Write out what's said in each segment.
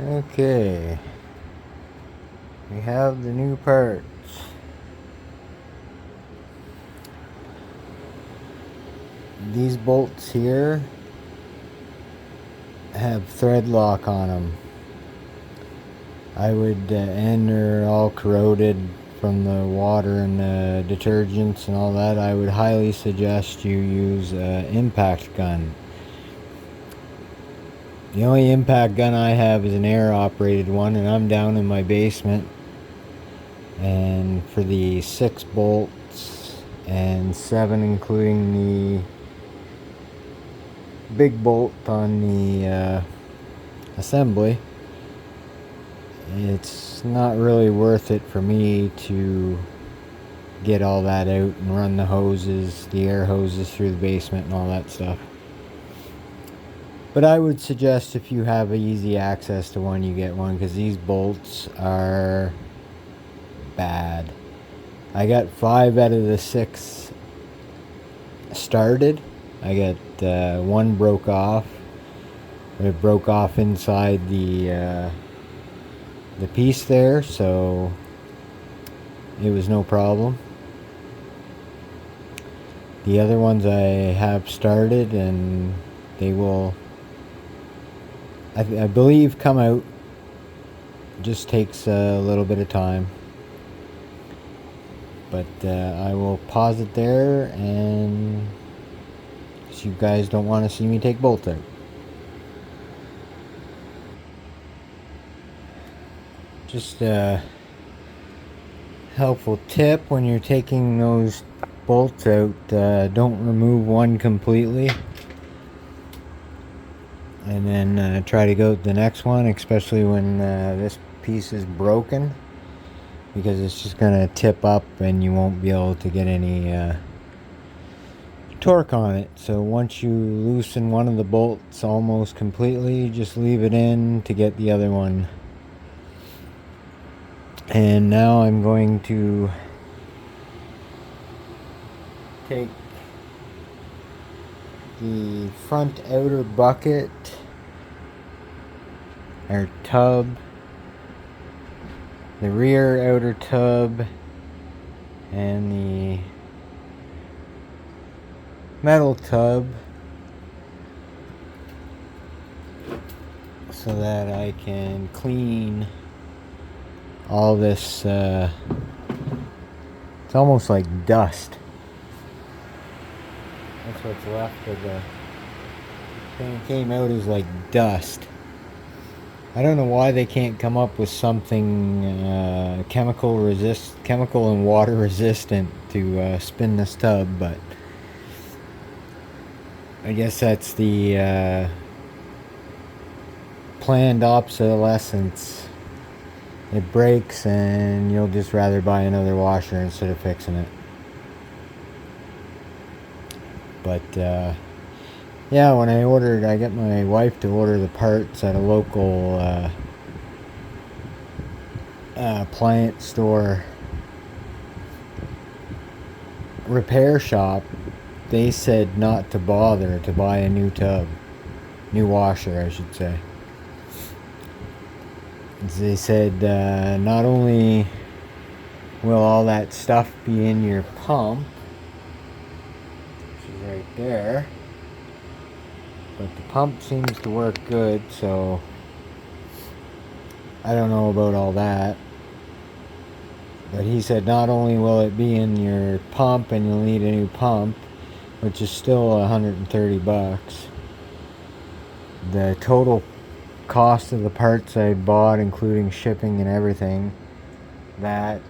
Okay, we have the new parts. These bolts here have thread lock on them. And they're all corroded from the water and the detergents and all that. I would highly suggest you use an impact gun. The only impact gun I have is an air operated one, and I'm down in my basement. And for the 6 bolts and 7 including the big bolt on the assembly, it's not really worth it for me to get all that out and run the hoses, the air hoses through the basement and all that stuff. But I would suggest if you have easy access to one, you get one, because these bolts are bad. I got 5 out of the 6 started. I got one broke off. It broke off inside the piece there, so it was no problem. The other ones I have started, and they will, I believe, come out. Just takes a little bit of time. But I will pause it there, and you guys don't want to see me take bolts out. Just a helpful tip: when you're taking those bolts out, don't remove one completely and then try to go to the next one, especially when this piece is broken, because it's just going to tip up and you won't be able to get any torque on it. So once you loosen one of the bolts almost completely, just leave it in to get the other one. And now I'm going to take the front outer bucket or tub, the rear outer tub, and the metal tub, so that I can clean all this. It's almost like dust. That's what's left of the thing. Came out as like dust. I don't know why they can't come up with something chemical and water resistant to spin this tub, but I guess that's the planned obsolescence. It breaks and you'll just rather buy another washer instead of fixing it. But yeah, when I got my wife to order the parts at a local appliance store repair shop. They said not to bother to buy a new washer, I should say. They said not only will all that stuff be in your pump, which is right there, but the pump seems to work good, so I don't know about all that. But he said not only will it be in your pump and you'll need a new pump, which is still $130. The total cost of the parts I bought, including shipping and everything, that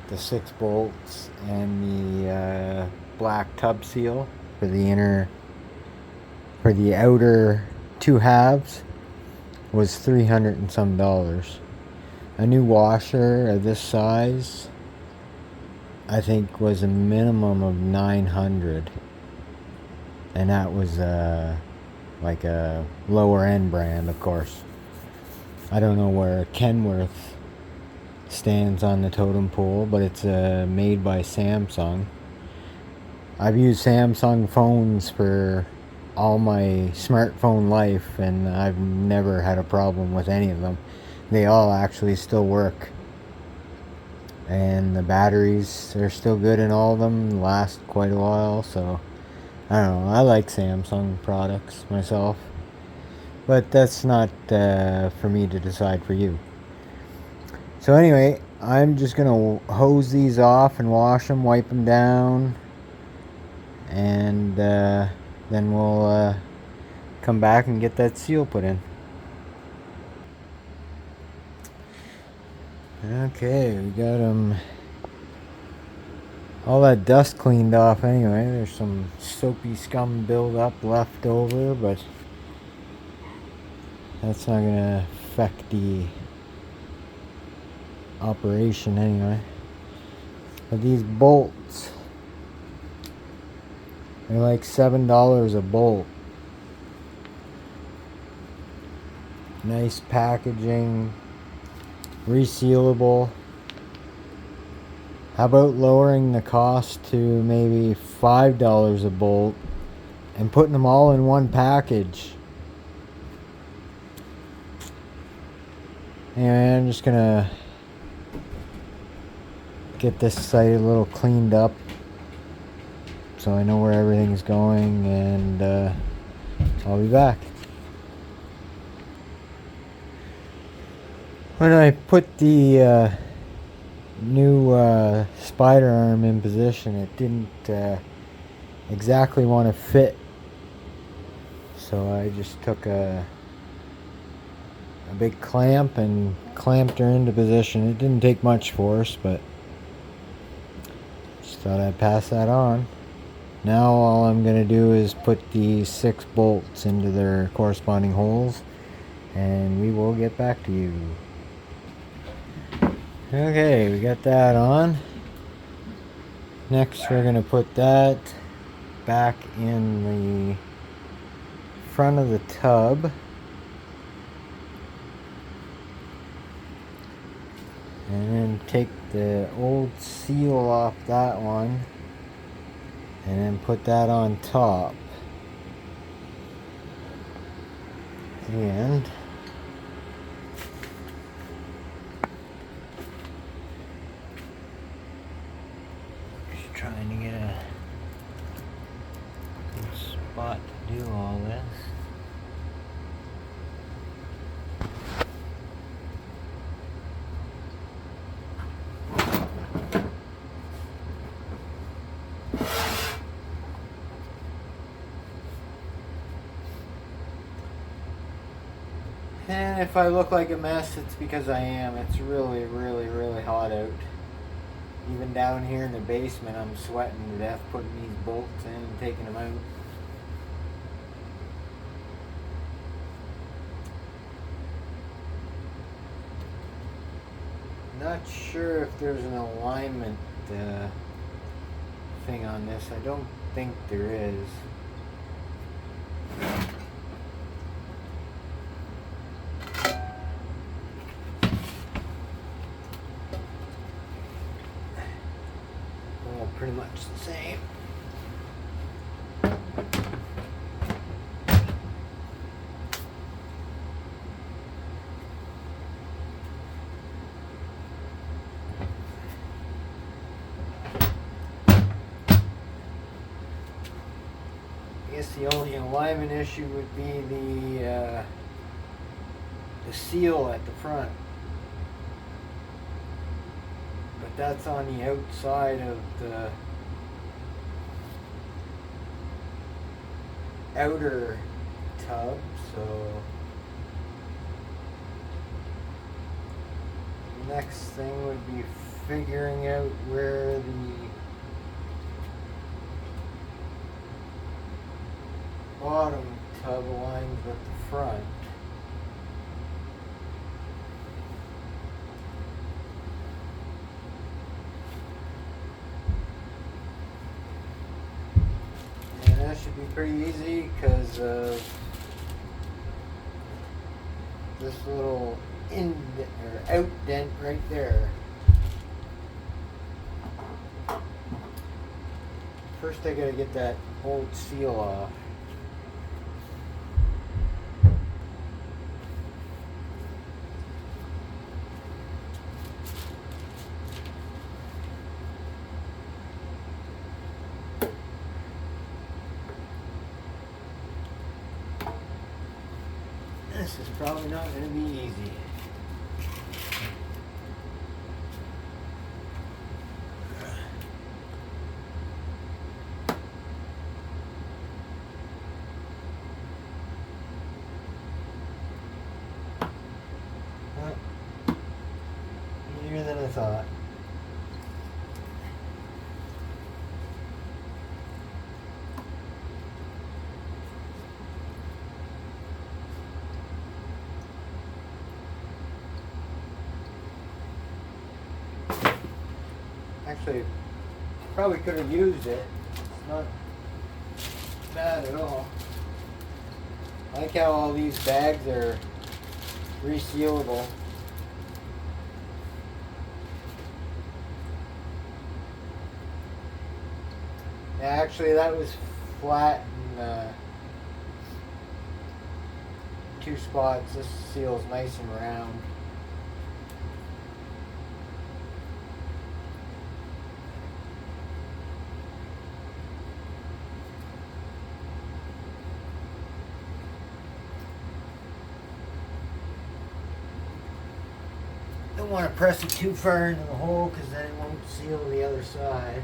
the 6 bolts and the black tub seal for the outer 2 halves, was $300 and some. A new washer of this size, I think, was a minimum of $900, and that was like a lower end brand, of course. I don't know where Kenmore stands on the totem pole, but it's made by Samsung. I've used Samsung phones for all my smartphone life, and I've never had a problem with any of them. They all actually still work, and the batteries are still good in all of them, last quite a while. So I don't know, I like Samsung products myself, but that's not for me to decide for you. So anyway, I'm just gonna hose these off and wash them, wipe them down, and then we'll come back and get that seal put in. Okay, we got them, all that dust cleaned off anyway. There's some soapy scum buildup left over, but that's not gonna affect the operation anyway. But these bolts, they're like $7 a bolt. Nice packaging, resealable. How about lowering the cost to maybe $5 a bolt and putting them all in one package? Anyway, I'm just gonna get this site a little cleaned up so I know where everything's going, and I'll be back. When I put the new spider arm in position, it didn't exactly want to fit, so I just took a big clamp and clamped her into position. It didn't take much force, but just thought I'd pass that on. Now all I'm going to do is put the 6 bolts into their corresponding holes, and we will get back to you. Okay, we got that on. Next we're going to put that back in the front of the tub. And then take the old seal off that one, and then put that on top. And just trying to get a good spot to do all this. And if I look like a mess, it's because I am. It's really, really, really hot out. Even down here in the basement, I'm sweating to death putting these bolts in and taking them out. Not sure if there's an alignment thing on this. I don't think there is. All pretty much the same. I guess the only alignment issue would be the seal at the front. But that's on the outside of the outer tub, so the next thing would be figuring out where the bottom tub aligns with the front. And that should be pretty easy because of this little out dent right there. First I gotta get that old seal off. This is probably not going to be easy. Easier than I thought. Actually, probably could have used it. It's not bad at all. I like how all these bags are resealable. Yeah, actually, that was flat in 2 spots. This seal's nice and round. Don't want to press it too far into the hole because then it won't seal the other side.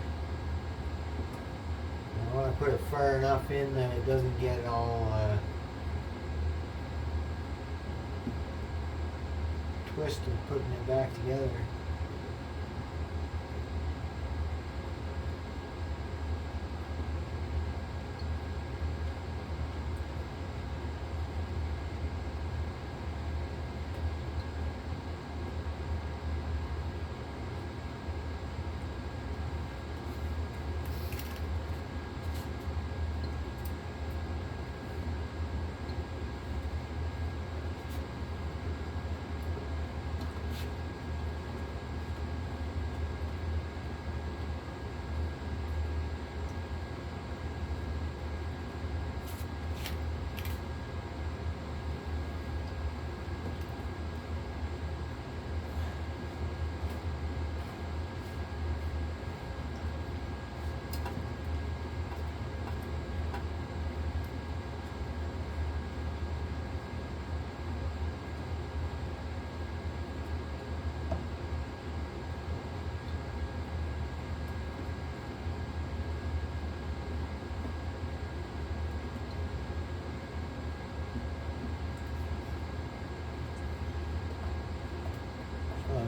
I want to put it far enough in that it doesn't get all twisted putting it back together.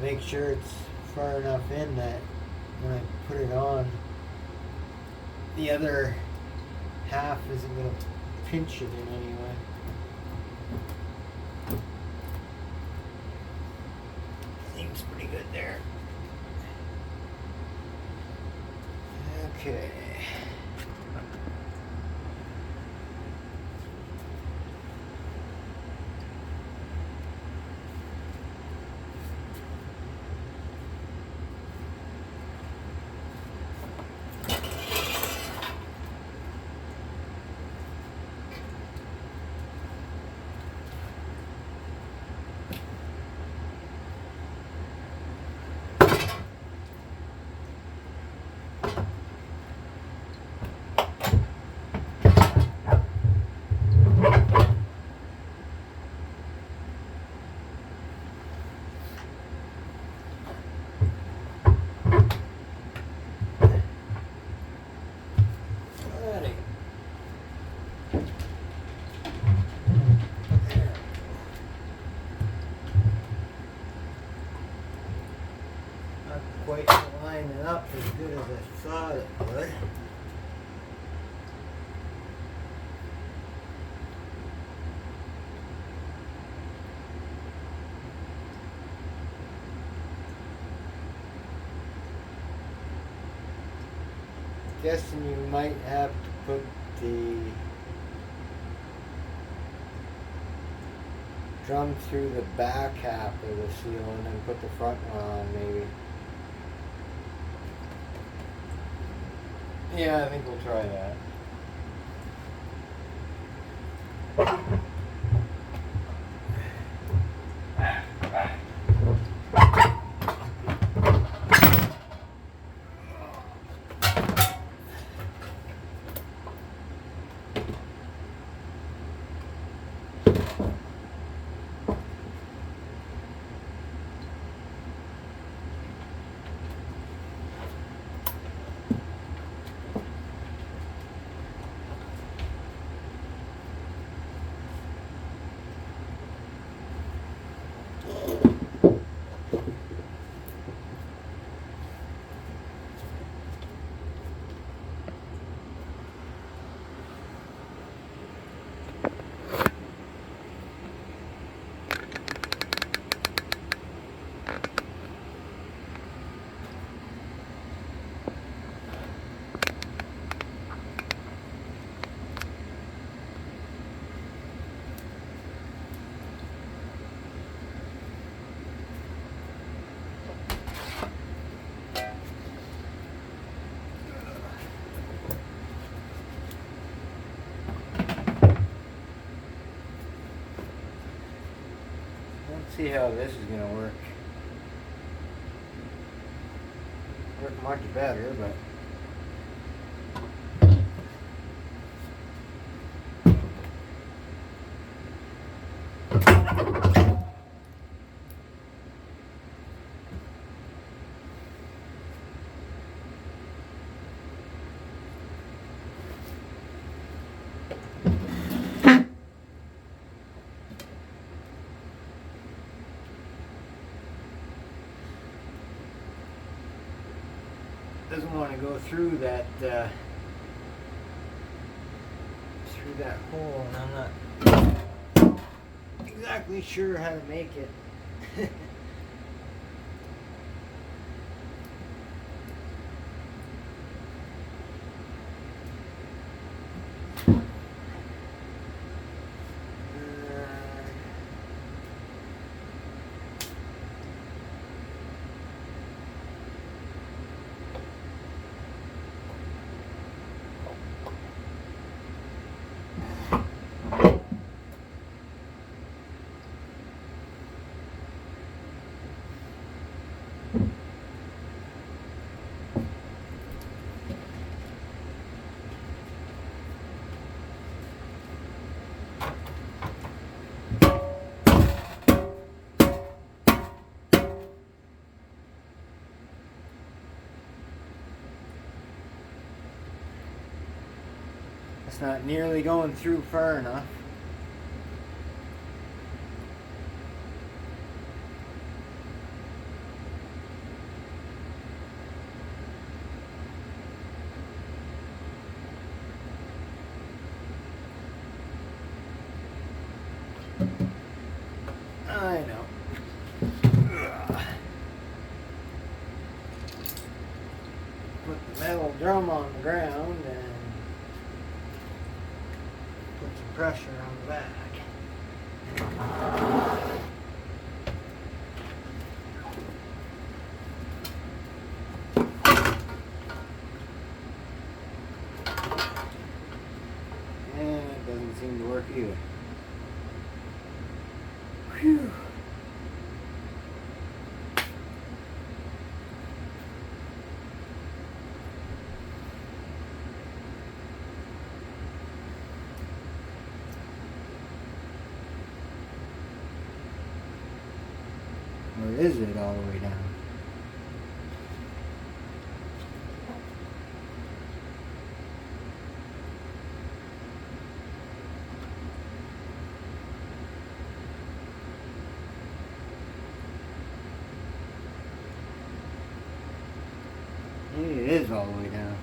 Make sure it's far enough in that when I put it on, the other half isn't going to pinch it in any way. Seems pretty good there. Okay. Quite lining up as good as I thought it would. Guessing you might have to put the drum through the back half of the seal and then put the front one on maybe. Yeah, I think we'll try that. Let's see how this is gonna work. Work much better, but doesn't want to go through that hole, and I'm not exactly sure how to make it. It's not nearly going through far enough. I know. Put the metal drum on the ground and put some pressure on the back. And it doesn't seem to work either. Whew. Or is it all the way down? Maybe it is all the way down.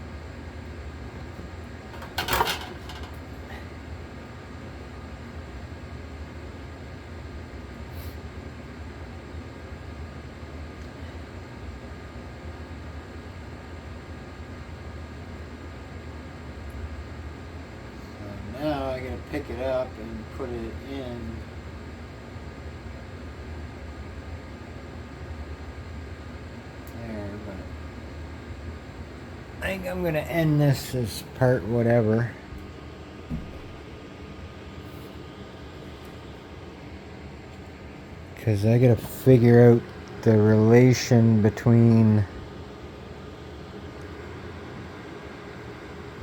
Now I gotta pick it up and put it in. There, but I think I'm gonna end this as part whatever. Because I gotta figure out the relation between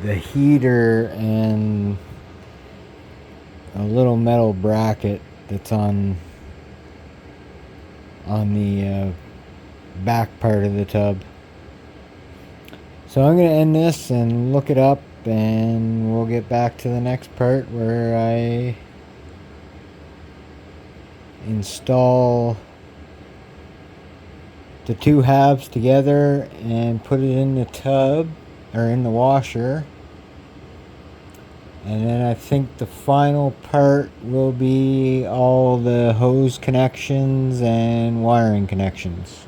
the heater and a little metal bracket that's on the back part of the tub. So I'm going to end this and look it up, and we'll get back to the next part where I install the two halves together and put it in the tub or in the washer. And then I think the final part will be all the hose connections and wiring connections.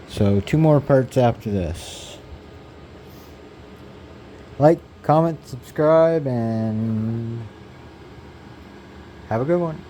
So 2 more parts after this. Like, comment, subscribe, and have a good one.